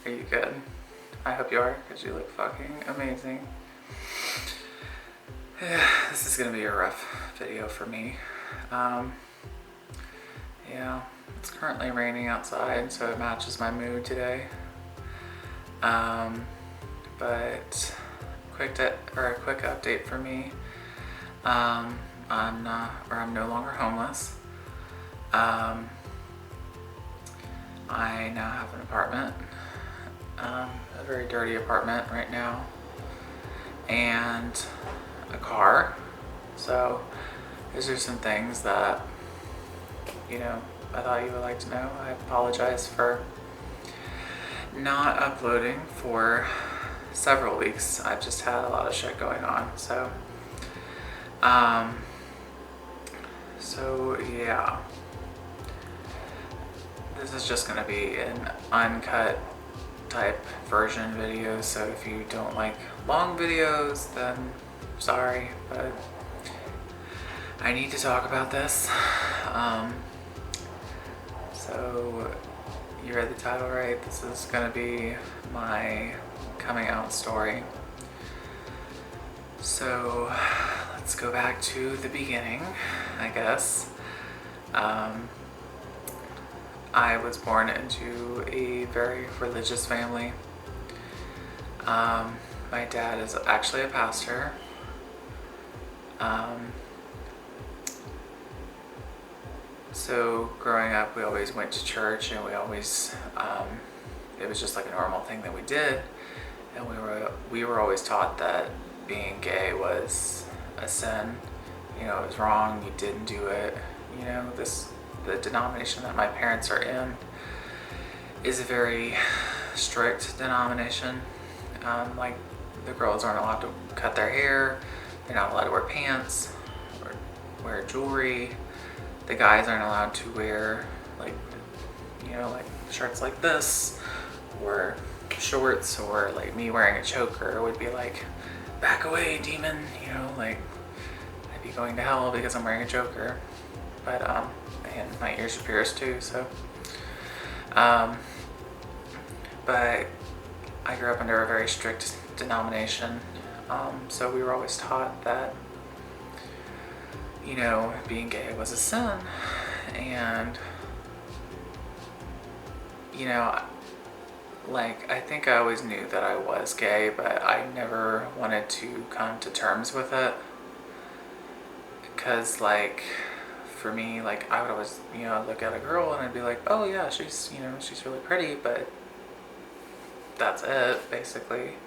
Are you good? I hope you are, because you look fucking amazing. This is gonna be a rough video for me. Yeah, it's currently raining outside, so it matches my mood today. But a quick update for me. I'm no longer homeless. I now have an apartment, a very dirty apartment right now, and a car. So these are some things that, I thought you would like to know. I apologize for not uploading for several weeks. I've just had a lot of shit going on. So yeah. This is just gonna be an uncut type version video, so if you don't like long videos, then sorry, but I need to talk about this. So you read the title right. This is gonna be my coming out story. So let's go back to the beginning, I guess. I was born into a very religious family. My dad is actually a pastor. So growing up, we always went to church, and we always, it was just like a normal thing that we did. And we were always taught that being gay was a sin. It was wrong, you didn't do it. The denomination that my parents are in is a very strict denomination. Like, the girls aren't allowed to cut their hair, they're not allowed to wear pants or wear jewelry. The guys aren't allowed to wear like shirts like this, or shorts, or like me wearing a choker would be like, back away, demon, like I'd be going to hell because I'm wearing a choker. But and my ears are pierced too, so but I grew up under a very strict denomination, so we were always taught that being gay was a sin. And I think I always knew that I was gay, but I never wanted to come to terms with it, because for me, I would always, look at a girl and I'd be like, oh yeah, she's really pretty, but that's it, basically.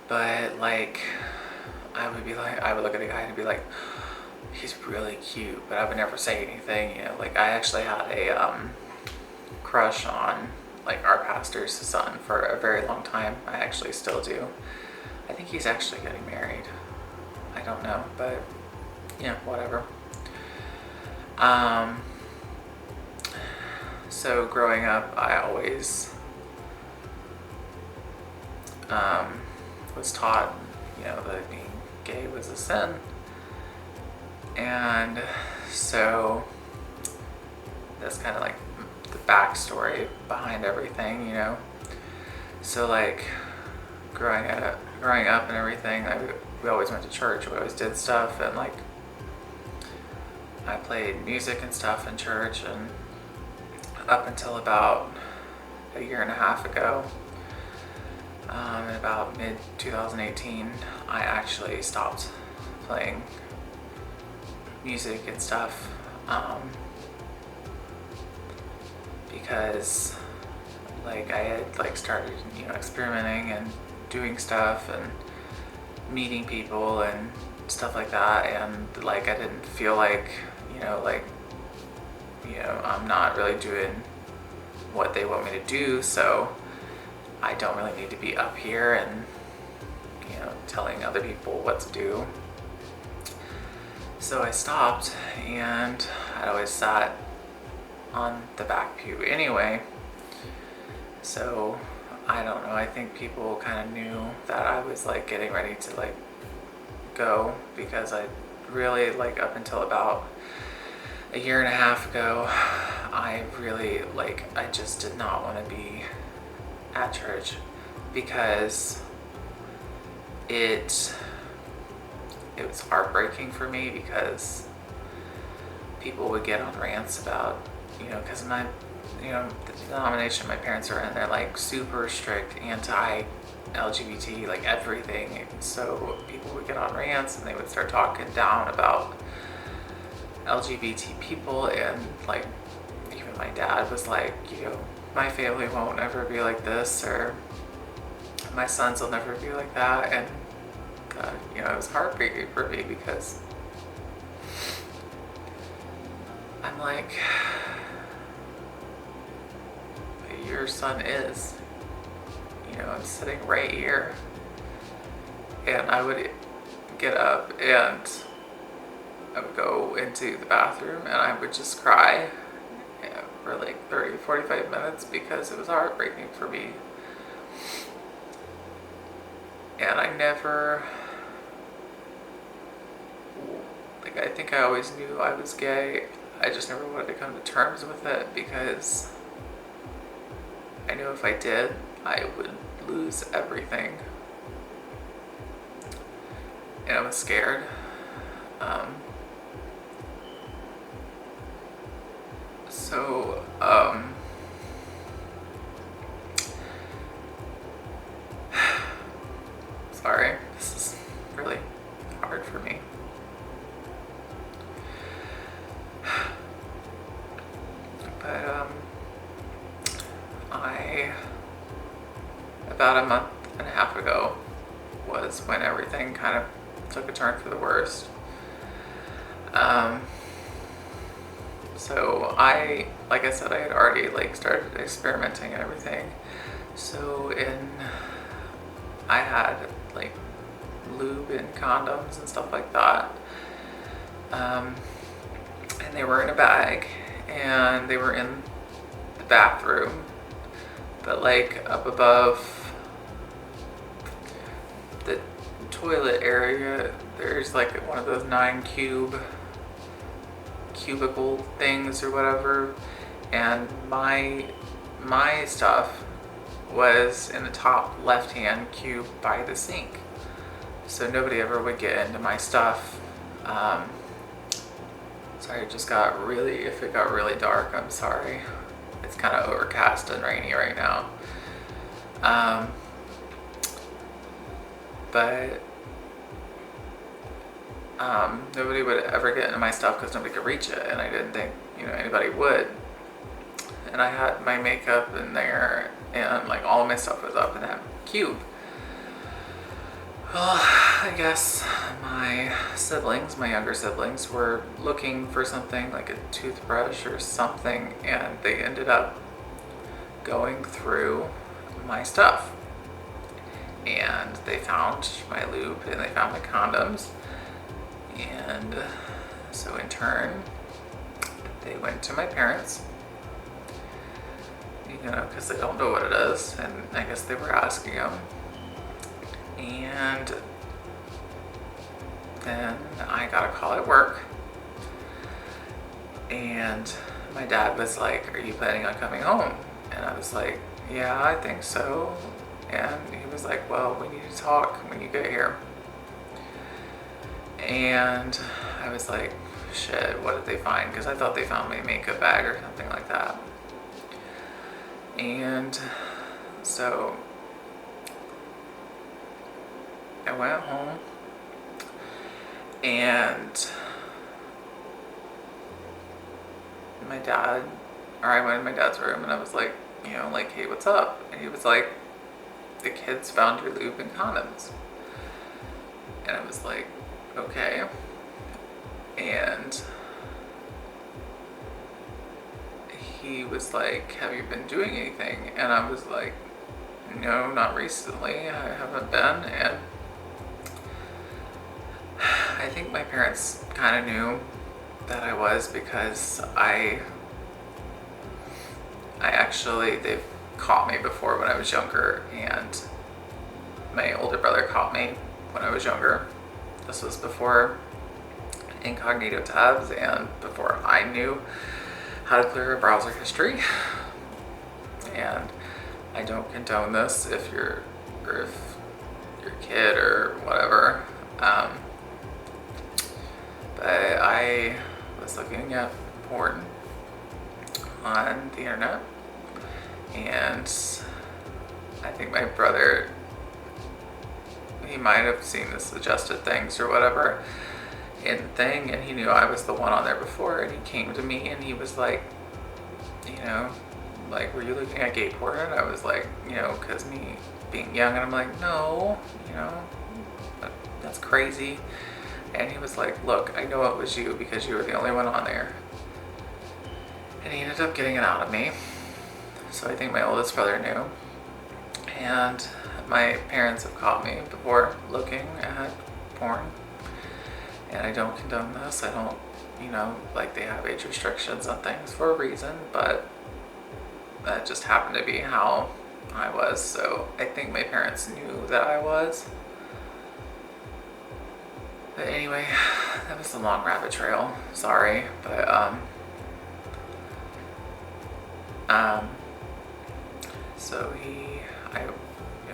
But I would look at a guy and be like, he's really cute, but I would never say anything. I actually had a crush on our pastor's son for a very long time. I actually still do. I think he's actually getting married. I don't know, but whatever. So growing up, I always was taught, that being gay was a sin. And so that's kind of the backstory behind everything, So growing up and everything, we always went to church, we always did stuff, and I played music and stuff in church, and up until about a year and a half ago, in about mid-2018, I actually stopped playing music and stuff, because I had started experimenting and doing stuff and meeting people and stuff like that, and I didn't feel I'm not really doing what they want me to do, so I don't really need to be up here and telling other people what to do. So I stopped, and I'd always sat on the back pew anyway. So I don't know, I think people kind of knew that I was getting ready to go, because I really up until about a year and a half ago, I really I just did not want to be at church because it was heartbreaking for me because people would get on rants about, because my, the denomination my parents are in, they're like super strict anti-LGBT, like everything. And so people would get on rants and they would start talking down about LGBT people, and like even my dad was like, my family won't ever be like this, or my sons will never be like that. And it was heartbreaking for me because I'm like, your son is, I'm sitting right here. And I would get up and I would go into the bathroom and I would just cry for like 30, 45 minutes because it was heartbreaking for me. And I never, like, I think I always knew I was gay. I just never wanted to come to terms with it because I knew if I did, I would lose everything. And I was scared. Sorry, this is really hard for me. But about a month and a half ago was when everything kind of took a turn for the worst. So like I said, I had already like started experimenting and everything. So I had like lube and condoms and stuff like that. And they were in a bag and they were in the bathroom, but like up above the toilet area, there's like one of those 9 cubicle things or whatever, and my stuff was in the top left hand cube by the sink, so nobody ever would get into my stuff. Sorry, if it got really dark, I'm sorry. It's kind of overcast and rainy right now. But nobody would ever get into my stuff because nobody could reach it, and I didn't think anybody would. And I had my makeup in there, and like all of my stuff was up in that cube. Well, I guess my younger siblings, were looking for something like a toothbrush or something, and they ended up going through my stuff. And they found my lube and they found my condoms. And so in turn, they went to my parents, because they don't know what it is. And I guess they were asking them. And then I got a call at work. And my dad was like, "Are you planning on coming home?" And I was like, "Yeah, I think so." And he was like, "Well, we need to talk when you get here." And I was like, shit, what did they find? Because I thought they found my makeup bag or something like that. And so I went home and I went in my dad's room and I was like, "Hey, what's up?" And he was like, "The kids found your lube and condoms." And I was like, "Okay." And he was like, "Have you been doing anything?" And I was like, "No, not recently. I haven't been." And I think my parents kind of knew that I was, because they've caught me before when I was younger, and my older brother caught me when I was younger. This was before incognito tabs and before I knew how to clear a browser history. And I don't condone this if if your kid or whatever. But I was looking at porn on the internet, and I think my brother, he might have seen the suggested things or whatever in the thing, and he knew I was the one on there before, and he came to me and he was like, you know, like, were you looking at gay porn? And I was like, because me being young, and I'm like, no, that's crazy. And he was like, look, I know it was you because you were the only one on there. And he ended up getting it out of me. So I think my oldest brother knew. And my parents have caught me before looking at porn. And I don't condone this. I don't, like, they have age restrictions on things for a reason, but that just happened to be how I was. So I think my parents knew that I was. But anyway, that was a long rabbit trail. Sorry, but so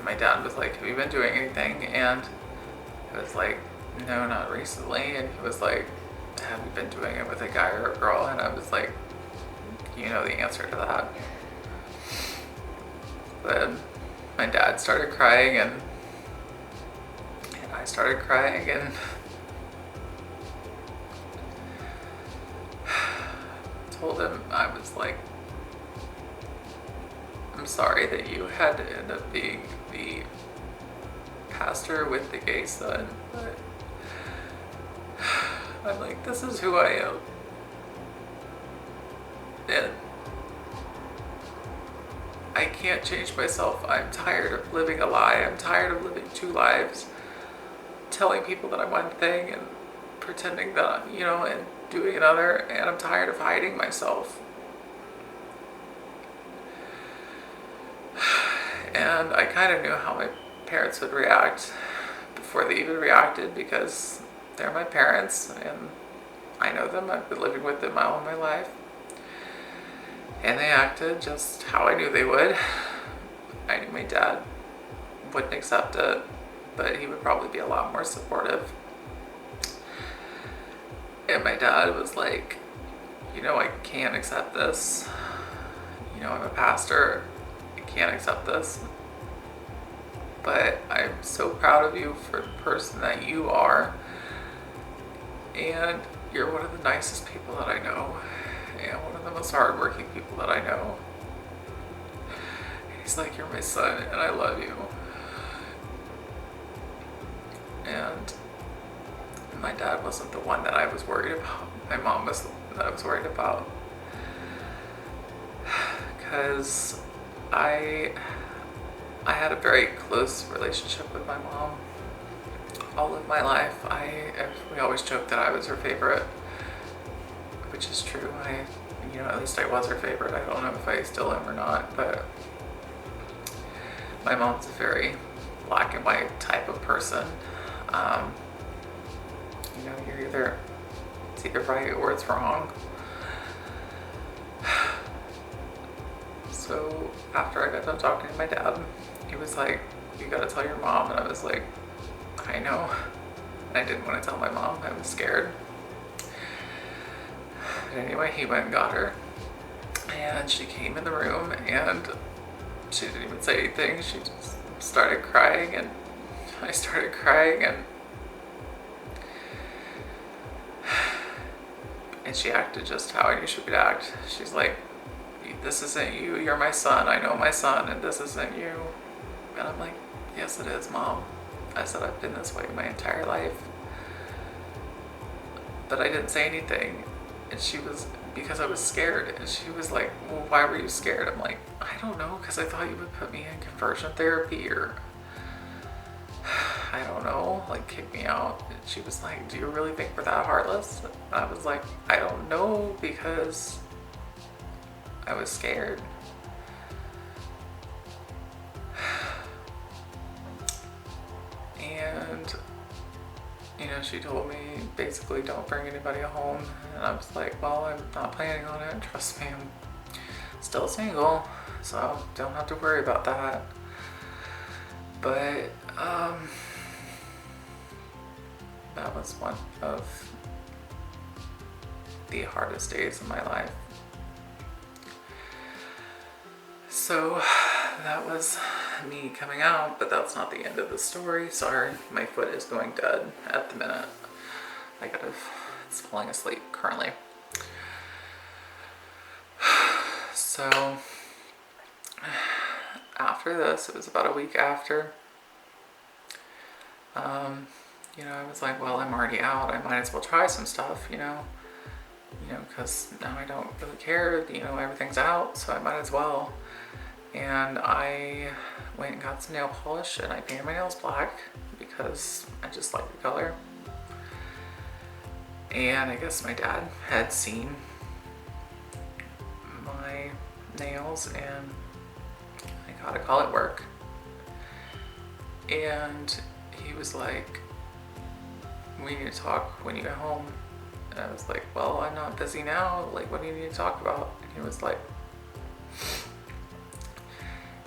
my dad was like, "Have you been doing anything?" And I was like, "No, not recently." And he was like, "Have you been doing it with a guy or a girl?" And I was like, "You know the answer to that." But my dad started crying, and I started crying, and told him, I was like, "I'm sorry that you had to end up being the pastor with the gay son, but I'm like, this is who I am. And I can't change myself. I'm tired of living a lie. I'm tired of living two lives, telling people that I'm one thing and pretending that, and doing another, and I'm tired of hiding myself." And I kind of knew how my parents would react before they even reacted, because they're my parents and I know them. I've been living with them all my life. And they acted just how I knew they would. I knew my dad wouldn't accept it, but he would probably be a lot more supportive. And my dad was like, I can't accept this. I'm a pastor. I can't accept this. But I'm so proud of you for the person that you are. And you're one of the nicest people that I know. And one of the most hardworking people that I know. And he's like, "You're my son and I love you." And my dad wasn't the one that I was worried about. My mom was the one that I was worried about. Because I had a very close relationship with my mom all of my life. We always joked that I was her favorite, which is true. At least I was her favorite. I don't know if I still am or not, but my mom's a very black and white type of person. It's either right or it's wrong. So after I got done talking to my dad, he was like, "You gotta tell your mom." And I was like, "I know." And I didn't want to tell my mom. I was scared. But anyway, he went and got her. And she came in the room and she didn't even say anything. She just started crying, and I started crying, and she acted just how I knew she would act. She's like, "This isn't you. You're my son. I know my son, and this isn't you." And I'm like, "Yes, it is, Mom." I said, "I've been this way my entire life." But I didn't say anything. And because I was scared. And she was like, "Well, why were you scared?" I'm like, "I don't know, because I thought you would put me in conversion therapy, or I don't know, like kick me out." And she was like, "Do you really think we're that heartless?" And I was like, "I don't know, because I was scared." And she told me basically, "Don't bring anybody home." And I was like, "Well, I'm not planning on it. Trust me, I'm still single." so don't have to worry about that. But that was one of the hardest days of my life. So that was me coming out, but that's not the end of the story. Sorry, my foot is going dead at the minute. It's falling asleep currently. So after this, it was about a week after, I was like, well, I'm already out. I might as well try some stuff, because now I don't really care, everything's out, so I might as well. And I went and got some nail polish and I painted my nails black because I just like the color. And I guess my dad had seen my nails and I got a call at work. And he was like, we need to talk when you get home. And I was like, well, I'm not busy now. Like, what do you need to talk about? And he was like,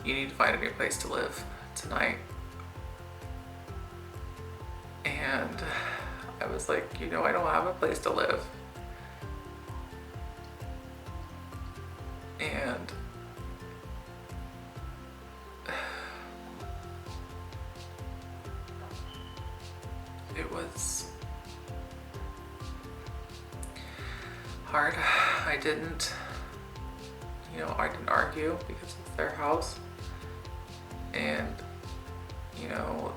you need to find a new place to live tonight. And I was like, I don't have a place to live. And it was hard. I didn't argue because it's their house. And,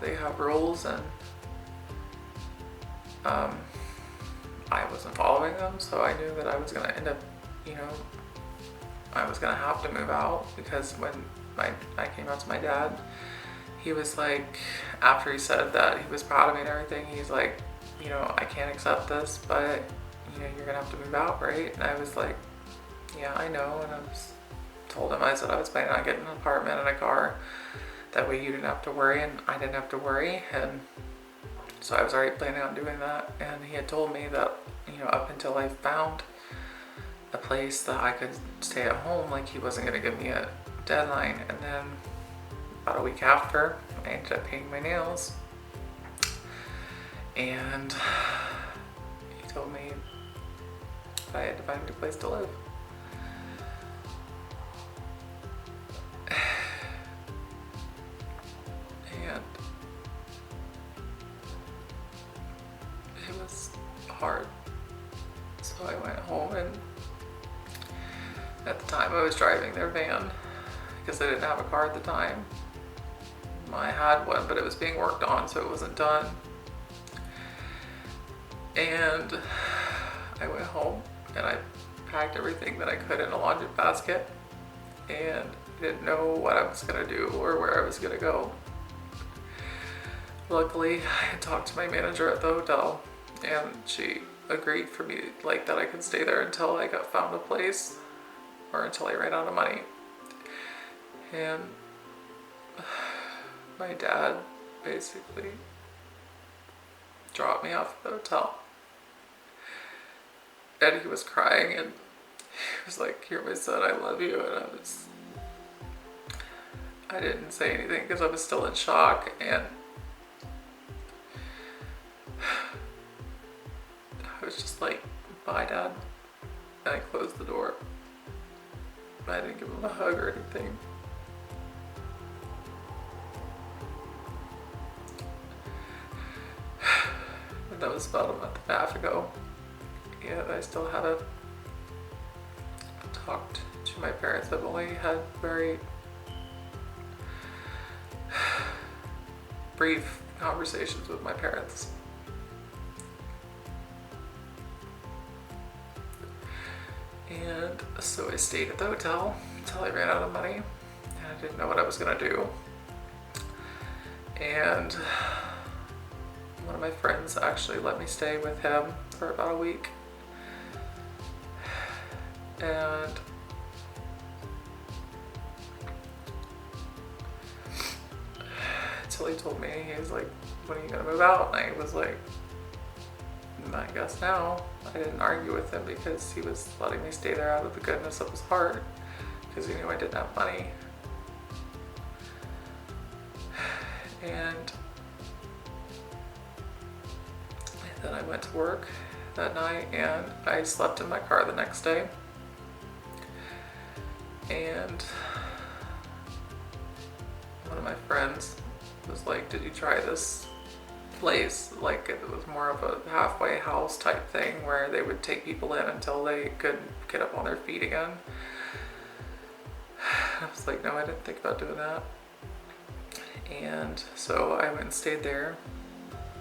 they have rules and I wasn't following them, so I knew that I was gonna end up, I was gonna have to move out because when I came out to my dad, he was like, after he said that he was proud of me and everything, he's like, I can't accept this, but, you're gonna have to move out, right? And I was like, yeah, I know. And told him, I said I was planning on getting an apartment and a car. That way you didn't have to worry and I didn't have to worry. And so I was already planning on doing that. And he had told me that, up until I found a place that I could stay at home, like he wasn't gonna give me a deadline. And then about a week after, I ended up painting my nails. And he told me I had to find a new place to live. And it was hard. So I went home, and at the time I was driving their van because I didn't have a car at the time. I had one, but it was being worked on, so it wasn't done. And I went home and I packed everything that I could in a laundry basket and didn't know what I was gonna do or where I was gonna go. Luckily, I had talked to my manager at the hotel and she agreed for me, like, that I could stay there until I found a place or until I ran out of money. And my dad basically dropped me off at the hotel. And he was crying and he was like, "You're my son, I love you." And I didn't say anything because I was still in shock, and I was just like, "Bye, Dad." And I closed the door. I didn't give him a hug or anything. And that was about a month and a half ago. And I still haven't talked to my parents. I've only had very brief conversations with my parents. And so I stayed at the hotel until I ran out of money, and I didn't know what I was gonna do. And one of my friends actually let me stay with him for about a week. And until he told me, he was like, "When are you gonna move out?" And I was like, "I guess now." I didn't argue with him because he was letting me stay there out of the goodness of his heart, because he knew I didn't have money. And then I went to work that night and I slept in my car the next day. And one of my friends was like, did you try this place? Like, it was more of a halfway house type thing where they would take people in until they could get up on their feet again. I was like, no, I didn't think about doing that. And so I went and stayed there,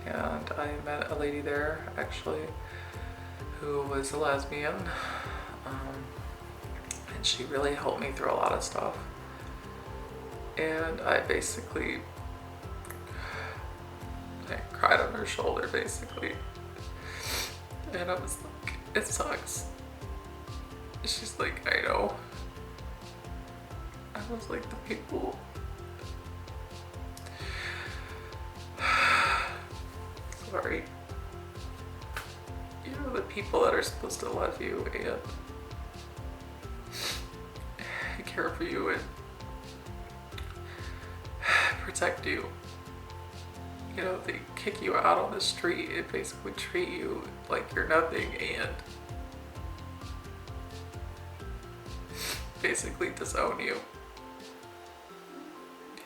and I met a lady there actually who was a lesbian, and she really helped me through a lot of stuff. And I basically cried on her shoulder basically, and I was like, it sucks. She's like, I know. I was like, the people, sorry, you know, the people that are supposed to love you and care for you and protect you, you know, they kick you out on the street and basically treat you like you're nothing and basically disown you.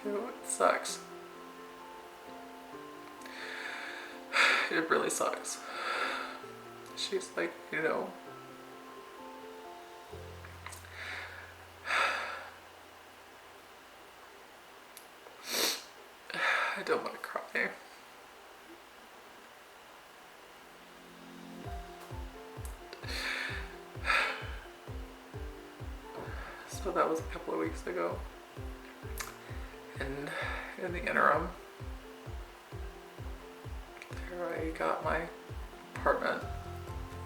You know, it sucks. It really sucks. She's like, you know, I don't want to cry. So that was a couple of weeks ago. And in the interim, there I got my apartment,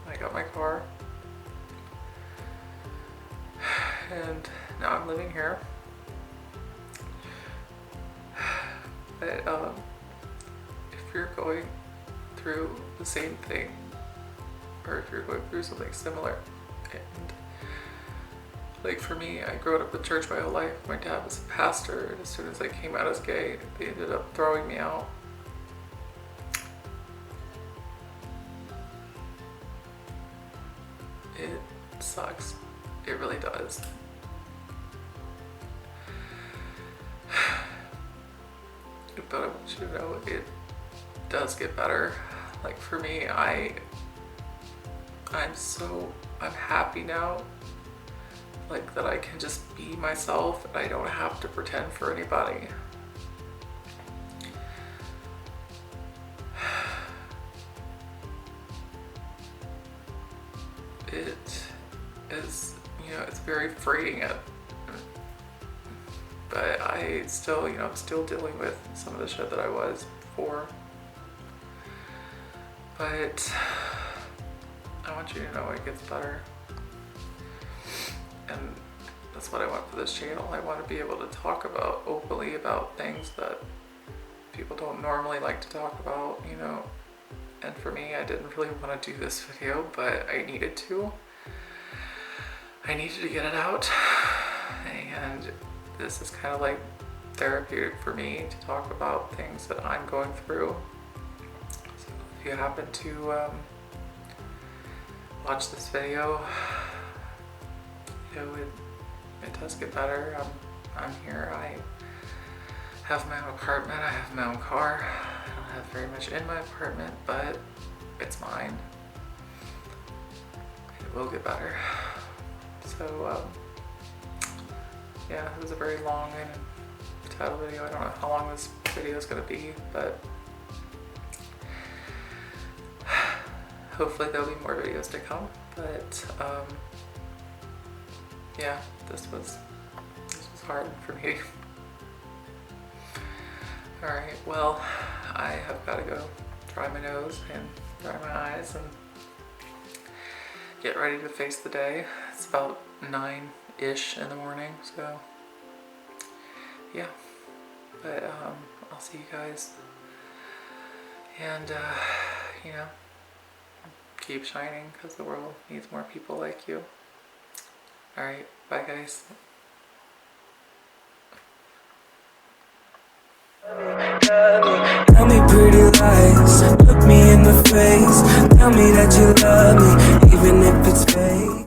I got my car, and now I'm living here. But if you're going through the same thing, or if you're going through something similar, and like for me, I grew up in church my whole life. My dad was a pastor, and as soon as I came out as gay, they ended up throwing me out. It sucks. It really does. But I want you to know it does get better. Like for me, I'm happy now. Like that I can just be myself and I don't have to pretend for anybody. It is, you know, it's very freeing. But I still, you know, I'm still dealing with some of the shit that I was before. But I want you to know it gets better. And that's what I want for this channel. I want to be able to talk openly about things that people don't normally like to talk about, you know. And for me, I didn't really want to do this video, but I needed to. I needed to get it out. And this is kind of like therapeutic for me to talk about things that I'm going through. So if you happen to watch this video, you know, it does get better. I'm here. I have my own apartment. I have my own car. I don't have very much in my apartment, but it's mine. It will get better. So yeah, it was a very long and title video. I don't know how long this video is going to be, but hopefully there'll be more videos to come. But yeah, this was hard for me. Alright, well, I have got to go dry my nose and dry my eyes and get ready to face the day. It's about 9-ish in the morning, so yeah. But I'll see you guys, and you know, keep shining because the world needs more people like you. Alright, bye guys. eyes, look me in the face, tell me that you love me, even if it's fake.